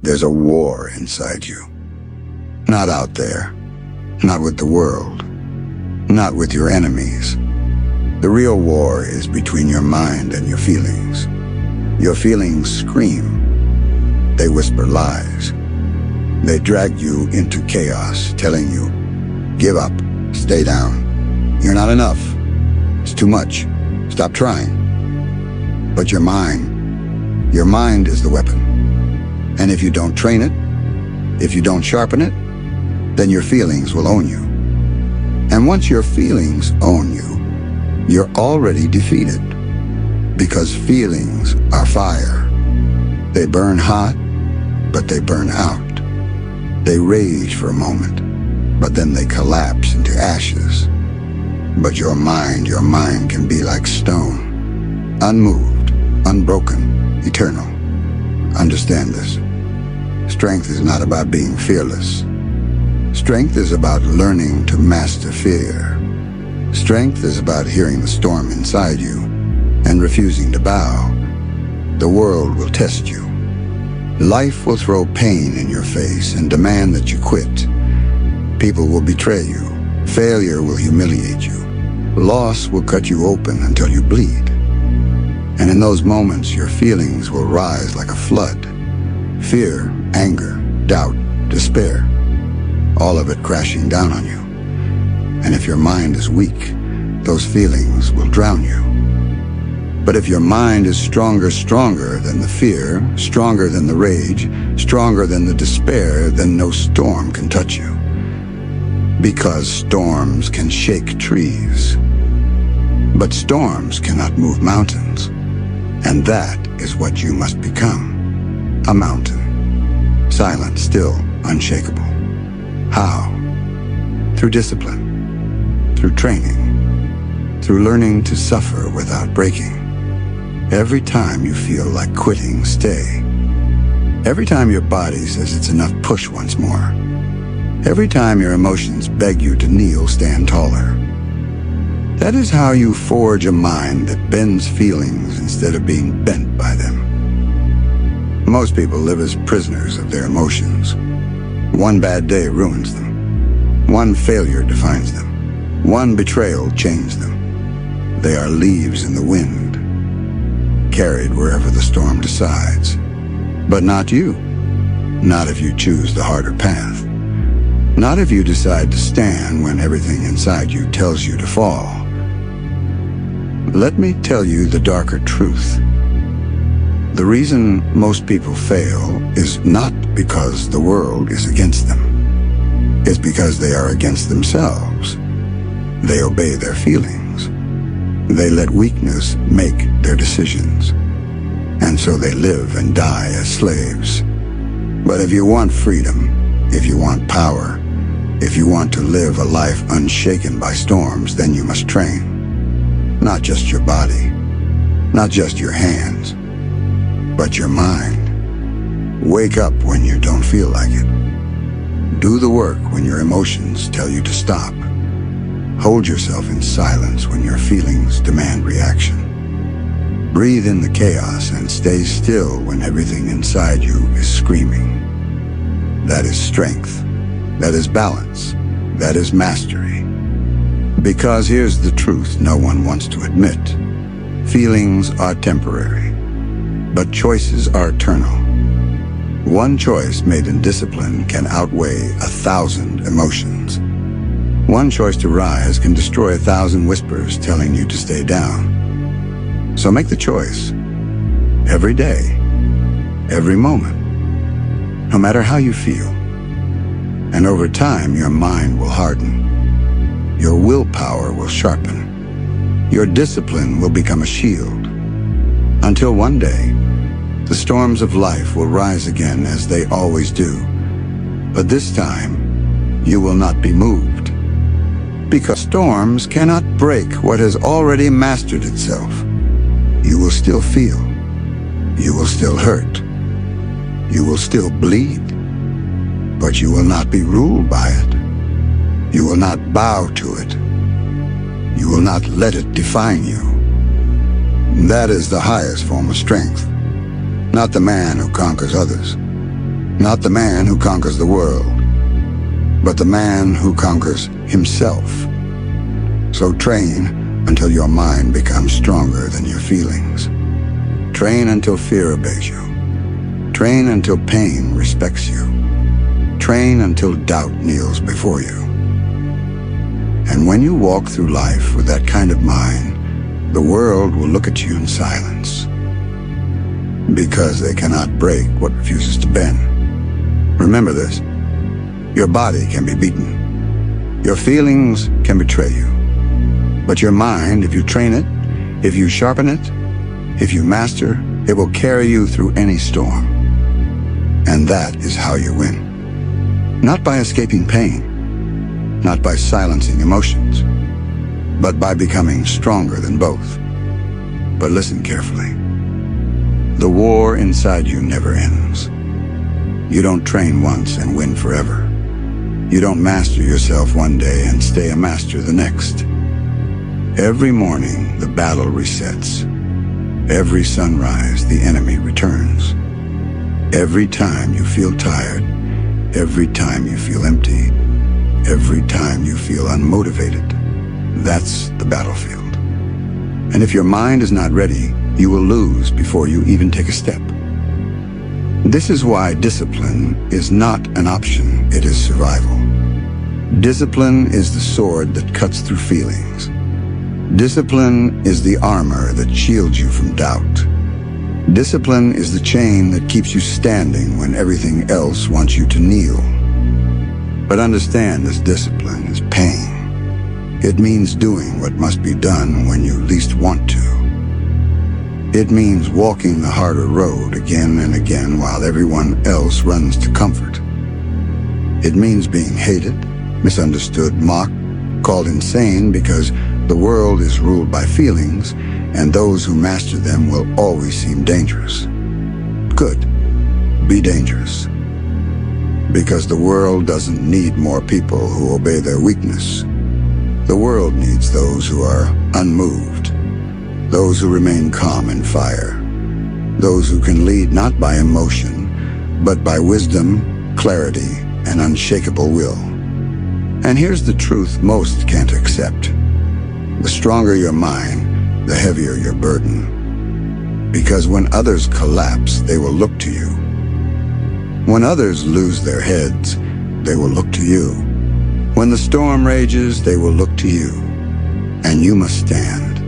There's a war inside you. Not out there, not with the world, not with your enemies. The real war is between your mind and your feelings. Your feelings scream. They whisper lies. They drag you into chaos, telling you, give up, stay down. You're not enough. It's too much. Stop trying. But your mind is the weapon. And if you don't train it, if you don't sharpen it, then your feelings will own you. And once your feelings own you, you're already defeated. Because feelings are fire. They burn hot, but they burn out. They rage for a moment, but then they collapse into ashes. But your mind can be like stone, unmoved, unbroken, eternal. Understand this. Strength is not about being fearless. Strength is about learning to master fear. Strength is about hearing the storm inside you and refusing to bow. The world will test you. Life will throw pain in your face and demand that you quit. People will betray you. Failure will humiliate you. Loss will cut you open until you bleed. And in those moments, your feelings will rise like a flood. Fear, anger, doubt, despair. All of it crashing down on you. And if your mind is weak, those feelings will drown you. But if your mind is stronger than the fear, stronger than the rage, stronger than the despair, then no storm can touch you. Because storms can shake trees. But storms cannot move mountains. And that is what you must become. A mountain. Silent, still, unshakable. How? Through discipline. Through training. Through learning to suffer without breaking. Every time you feel like quitting, stay. Every time your body says it's enough, push once more. Every time your emotions beg you to kneel, stand taller. That is how you forge a mind that bends feelings instead of being bent by them. Most people live as prisoners of their emotions. One bad day ruins them. One failure defines them. One betrayal changed them. They are leaves in the wind, carried wherever the storm decides. But not you. Not if you choose the harder path. Not if you decide to stand when everything inside you tells you to fall. Let me tell you the darker truth. The reason most people fail is not because the world is against them. It's because they are against themselves. They obey their feelings. They let weakness make their decisions. And so they live and die as slaves. But if you want freedom, if you want power, if you want to live a life unshaken by storms, then you must train. Not just your body, not just your hands, but your mind. Wake up when you don't feel like it. Do the work when your emotions tell you to stop. Hold yourself in silence when your feelings demand reaction. Breathe in the chaos and stay still when everything inside you is screaming. That is strength. That is balance. That is mastery. Because here's the truth no one wants to admit. Feelings are temporary, but choices are eternal. One choice made in discipline can outweigh 1,000 emotions. One choice to rise can destroy 1,000 whispers telling you to stay down. So make the choice. Every day. Every moment. No matter how you feel. And over time, your mind will harden. Your willpower will sharpen. Your discipline will become a shield. Until one day, the storms of life will rise again as they always do. But this time, you will not be moved. Because storms cannot break what has already mastered itself. You will still feel. You will still hurt. You will still bleed. But you will not be ruled by it. You will not bow to it. You will not let it define you. That is the highest form of strength. Not the man who conquers others, Not the man who conquers the world, but the man who conquers himself. So train until your mind becomes stronger than your feelings. Train until fear obeys you. Train until pain respects you. Train until doubt kneels before you. And when you walk through life with that kind of mind, the world will look at you in silence, because they cannot break what refuses to bend. Remember this: your body can be beaten, your feelings can betray you, but your mind, if you train it, if you sharpen it, if you master, it will carry you through any storm. And that is how you win. Not by escaping pain, not by silencing emotions, but by becoming stronger than both. But listen carefully. The war inside you never ends. You don't train once and win forever. You don't master yourself one day and stay a master the next. Every morning, the battle resets. Every sunrise, the enemy returns. Every time you feel tired, every time you feel empty, every time you feel unmotivated, that's the battlefield. And if your mind is not ready, you will lose before you even take a step. This is why discipline is not an option, it is survival. Discipline is the sword that cuts through feelings. Discipline is the armor that shields you from doubt. Discipline is the chain that keeps you standing when everything else wants you to kneel. But understand, this discipline is pain. It means doing what must be done when you least want to. It means walking the harder road again and again while everyone else runs to comfort. It means being hated, misunderstood, mocked, called insane, because the world is ruled by feelings, and those who master them will always seem dangerous. Good. Be dangerous. Because the world doesn't need more people who obey their weakness. The world needs those who are unmoved, those who remain calm in fire, those who can lead not by emotion, but by wisdom, clarity, and unshakable will. And here's the truth most can't accept. The stronger your mind, the heavier your burden. Because when others collapse, they will look to you. When others lose their heads, they will look to you. When the storm rages, they will look to you. And you must stand,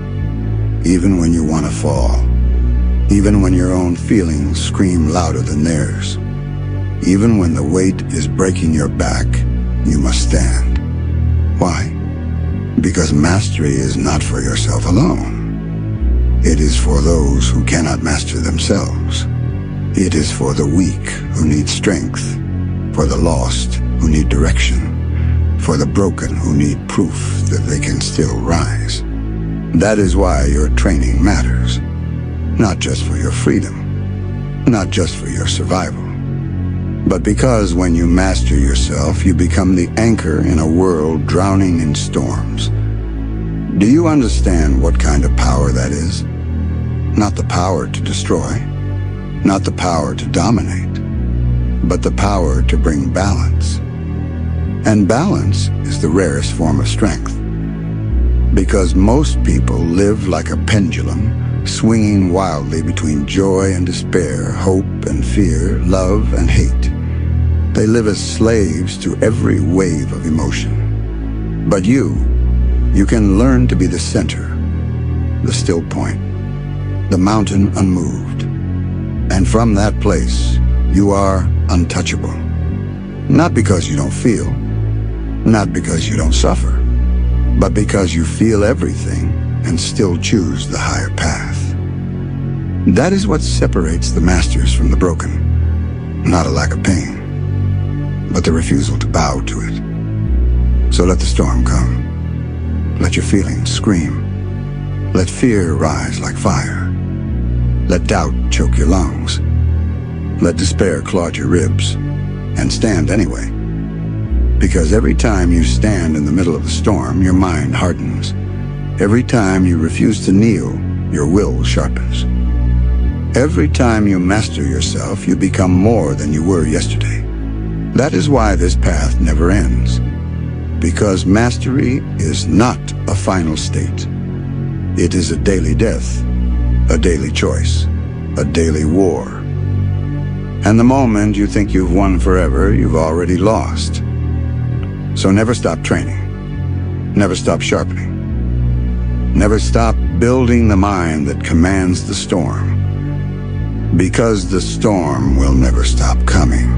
even when you want to fall, even when your own feelings scream louder than theirs. Even when the weight is breaking your back, you must stand. Why? Because mastery is not for yourself alone. It is for those who cannot master themselves. It is for the weak who need strength, for the lost who need direction, for the broken who need proof that they can still rise. That is why your training matters. Not just for your freedom, not just for your survival, but because when you master yourself, you become the anchor in a world drowning in storms. Do you understand what kind of power that is? Not the power to destroy, not the power to dominate, but the power to bring balance. And balance is the rarest form of strength. Because most people live like a pendulum, swinging wildly between joy and despair, hope and fear, love and hate. They live as slaves to every wave of emotion. But you can learn to be the center, the still point, the mountain unmoved. And from that place, you are untouchable. Not because you don't feel, not because you don't suffer, but because you feel everything and still choose the higher path. That is what separates the masters from the broken. Not a lack of pain, but the refusal to bow to it. So let the storm come. Let your feelings scream. Let fear rise like fire. Let doubt choke your lungs. Let despair clog your ribs. And stand anyway. Because every time you stand in the middle of the storm, your mind hardens. Every time you refuse to kneel, your will sharpens. Every time you master yourself, you become more than you were yesterday. That is why this path never ends. Because mastery is not a final state. It is a daily death, a daily choice, a daily war. And the moment you think you've won forever, you've already lost. So never stop training. Never stop sharpening. Never stop building the mind that commands the storm. Because the storm will never stop coming.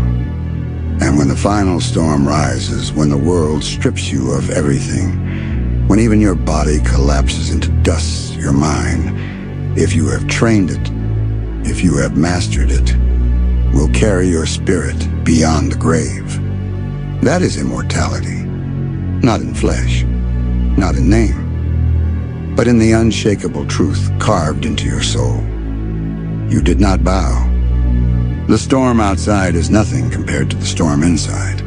And when the final storm rises, when the world strips you of everything, when even your body collapses into dust, your mind, if you have trained it, if you have mastered it, will carry your spirit beyond the grave. That is immortality, not in flesh, not in name, but in the unshakable truth carved into your soul. You did not bow. The storm outside is nothing compared to the storm inside.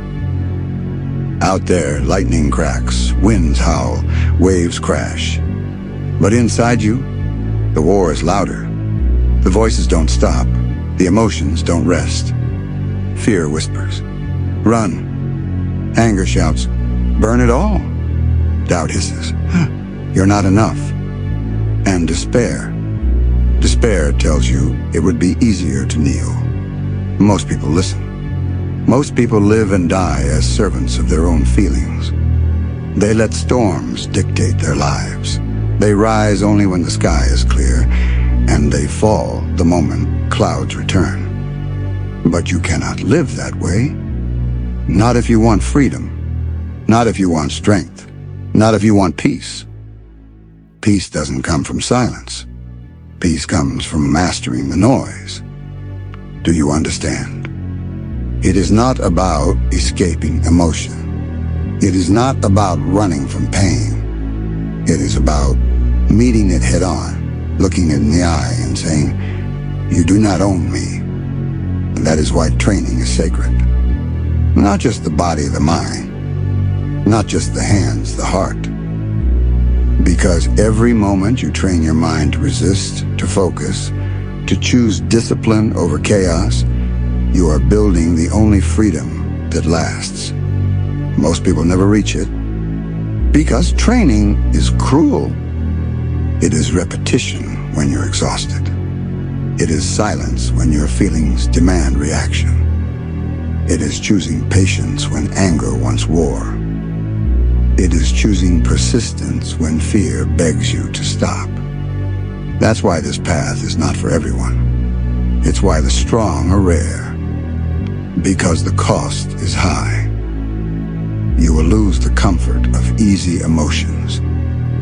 Out there, lightning cracks, winds howl, waves crash. But inside you, the war is louder. The voices don't stop. The emotions don't rest. Fear whispers, "Run." Anger shouts, "Burn it all." Doubt hisses, "You're not enough." And despair tells you it would be easier to kneel. Most people listen. Most people live and die as servants of their own feelings. They let storms dictate their lives. They rise only when the sky is clear, and they fall the moment clouds return. But you cannot live that way. Not if you want freedom. Not if you want strength. Not if you want peace. Peace doesn't come from silence. Peace comes from mastering the noise. Do you understand? It is not about escaping emotion. It is not about running from pain. It is about meeting it head on, looking it in the eye and saying, "You do not own me." And that is why training is sacred. Not just the body, the mind. Not just the hands, the heart. Because every moment you train your mind to resist, to focus, to choose discipline over chaos, you are building the only freedom that lasts. Most people never reach it because training is cruel. It is repetition when you're exhausted. It is silence when your feelings demand reaction. It is choosing patience when anger wants war. It is choosing persistence when fear begs you to stop. That's why this path is not for everyone. It's why the strong are rare. Because the cost is high. You will lose the comfort of easy emotions.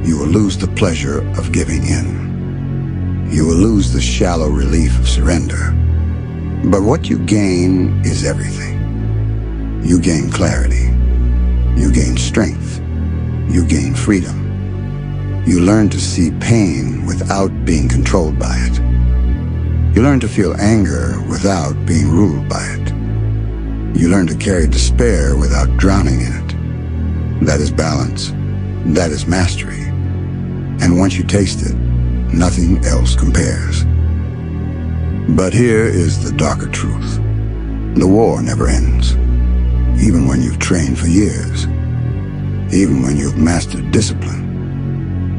You will lose the pleasure of giving in. You will lose the shallow relief of surrender. But what you gain is everything. You gain clarity. You gain strength. You gain freedom. You learn to see pain without being controlled by it. You learn to feel anger without being ruled by it. You learn to carry despair without drowning in it. That is balance. That is mastery. And once you taste it, nothing else compares. But here is the darker truth. The war never ends. Even when you've trained for years. Even when you've mastered discipline.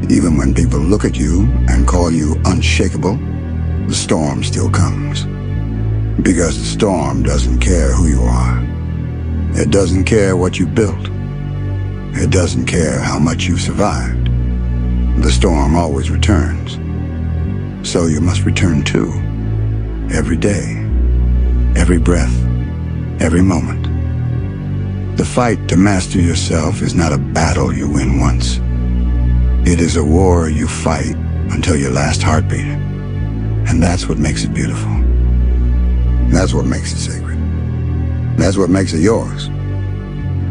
Even when people look at you and call you unshakable, the storm still comes. Because the storm doesn't care who you are. It doesn't care what you built. It doesn't care how much you've survived. The storm always returns. So you must return too. Every day. Every breath. Every moment. The fight to master yourself is not a battle you win once. It is a war you fight until your last heartbeat. And that's what makes it beautiful. That's what makes it sacred. That's what makes it yours.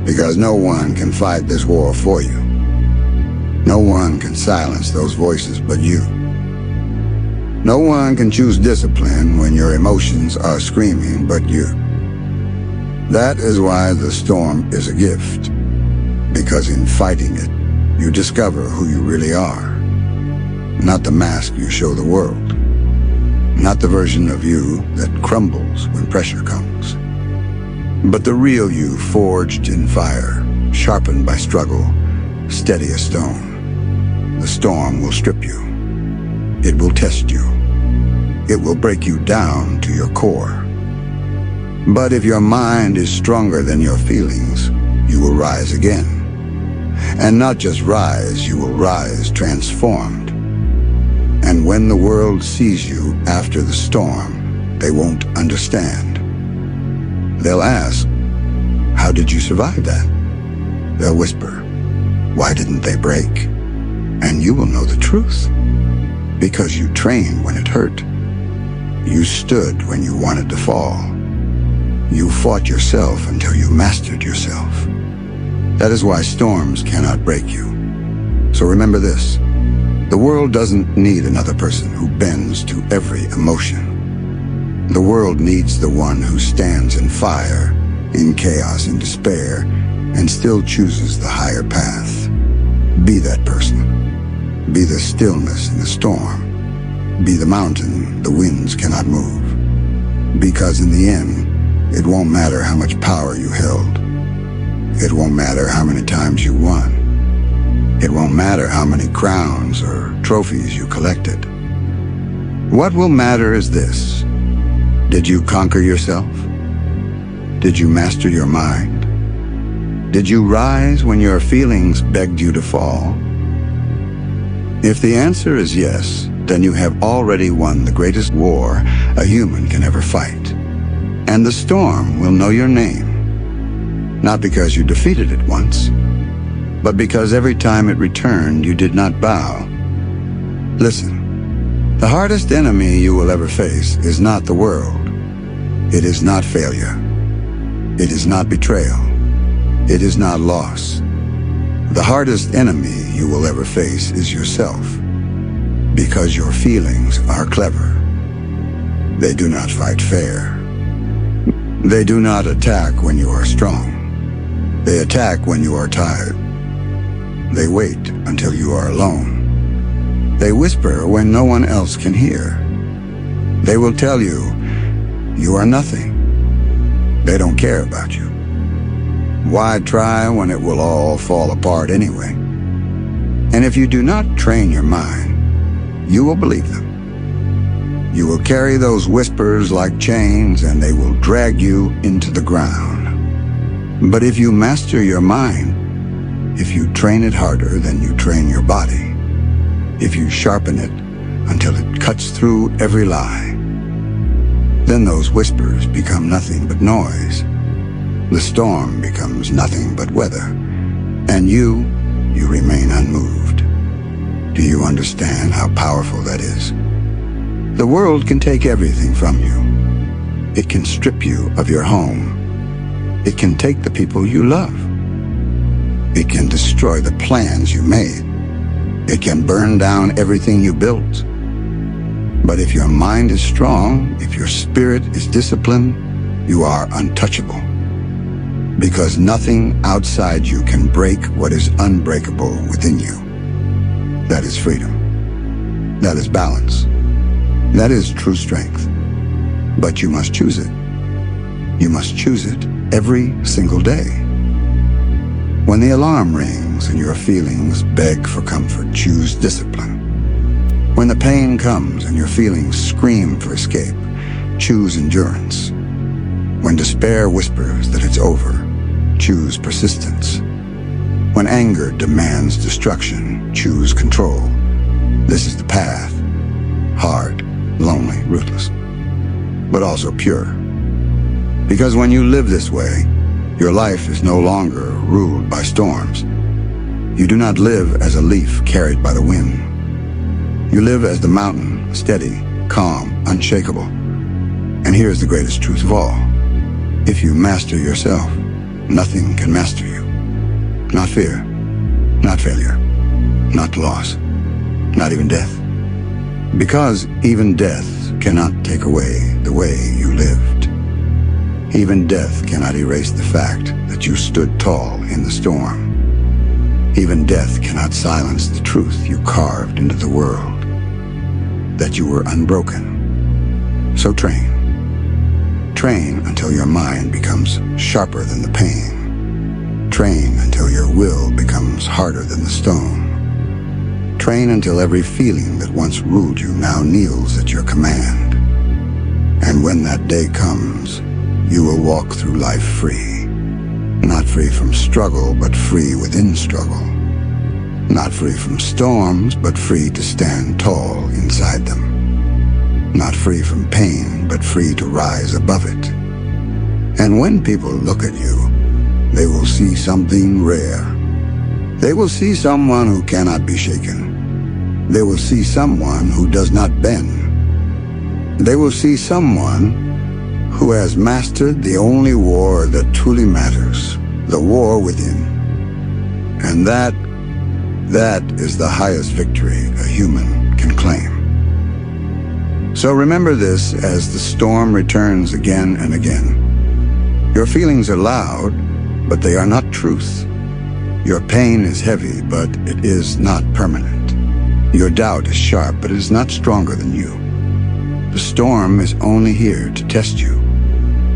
Because no one can fight this war for you. No one can silence those voices but you. No one can choose discipline when your emotions are screaming but you. That is why the storm is a gift. Because in fighting it, you discover who you really are. Not the mask you show the world. Not the version of you that crumbles when pressure comes, but the real you forged in fire, sharpened by struggle, steady as stone. The storm will strip you. It will test you. It will break you down to your core. But if your mind is stronger than your feelings, you will rise again. And not just rise, you will rise transformed. And when the world sees you after the storm, they won't understand. They'll ask, how did you survive that? They'll whisper, why didn't they break? And you will know the truth. Because you trained when it hurt. You stood when you wanted to fall. You fought yourself until you mastered yourself. That is why storms cannot break you. So remember this. The world doesn't need another person who bends to every emotion. The world needs the one who stands in fire, in chaos, in despair, and still chooses the higher path. Be that person. Be the stillness in the storm. Be the mountain the winds cannot move. Because in the end, it won't matter how much power you held. It won't matter how many times you won. It won't matter how many crowns or trophies you collected. What will matter is this. Did you conquer yourself? Did you master your mind? Did you rise when your feelings begged you to fall? If the answer is yes, then you have already won the greatest war a human can ever fight. And the storm will know your name. Not because you defeated it once, but because every time it returned, you did not bow. Listen, the hardest enemy you will ever face is not the world. It is not failure. It is not betrayal. It is not loss. The hardest enemy you will ever face is yourself, because your feelings are clever. They do not fight fair. They do not attack when you are strong. They attack when you are tired. They wait until you are alone. They whisper when no one else can hear. They will tell you, you are nothing. They don't care about you. Why try when it will all fall apart anyway? And if you do not train your mind, you will believe them. You will carry those whispers like chains, and they will drag you into the ground. But if you master your mind, if you train it harder than you train your body, if you sharpen it until it cuts through every lie, then those whispers become nothing but noise. The storm becomes nothing but weather, and you remain unmoved. Do you understand how powerful that is? The world can take everything from you. It can strip you of your home. It can take the people you love. It can destroy the plans you made. It can burn down everything you built. But if your mind is strong, if your spirit is disciplined, you are untouchable. Because nothing outside you can break what is unbreakable within you. That is freedom. That is balance. That is true strength. But you must choose it. You must choose it every single day. When the alarm rings and your feelings beg for comfort, choose discipline. When the pain comes and your feelings scream for escape, choose endurance. When despair whispers that it's over, choose persistence. When anger demands destruction, choose control. This is the path. Hard, lonely, ruthless, but also pure. Because when you live this way, your life is no longer ruled by storms. You do not live as a leaf carried by the wind. You live as the mountain, steady, calm, unshakable. And here's the greatest truth of all. If you master yourself, nothing can master you. Not fear, not failure, not loss, not even death. Because even death cannot take away the way you lived. Even death cannot erase the fact that you stood tall in the storm. Even death cannot silence the truth you carved into the world. That you were unbroken, So train. Train until your mind becomes sharper than the pain. Train until your will becomes harder than the stone. Train until every feeling that once ruled you now kneels at your command. And when that day comes, you will walk through life free. Not free from struggle, but free within struggle. Not free from storms, but free to stand tall inside them. Not free from pain, but free to rise above it. And when people look at you, they will see something rare. They will see someone who cannot be shaken. They will see someone who does not bend. They will see someone who has mastered the only war that truly matters, the war within. And that is the highest victory a human can claim. So remember this as the storm returns again and again. Your feelings are loud, but they are not truth. Your pain is heavy, but it is not permanent. Your doubt is sharp, but it is not stronger than you. The storm is only here to test you,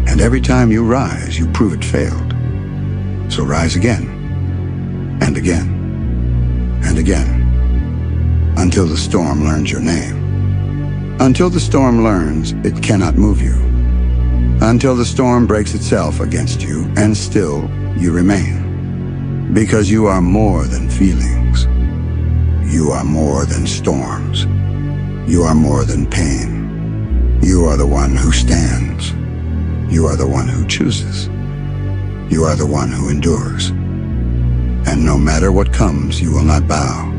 and every time you rise, you prove it failed. So rise again, and again, and again, until the storm learns your name. Until the storm learns it cannot move you. Until the storm breaks itself against you, and still you remain. Because you are more than feelings. You are more than storms. You are more than pain. You are the one who stands. You are the one who chooses. You are the one who endures. And no matter what comes, you will not bow.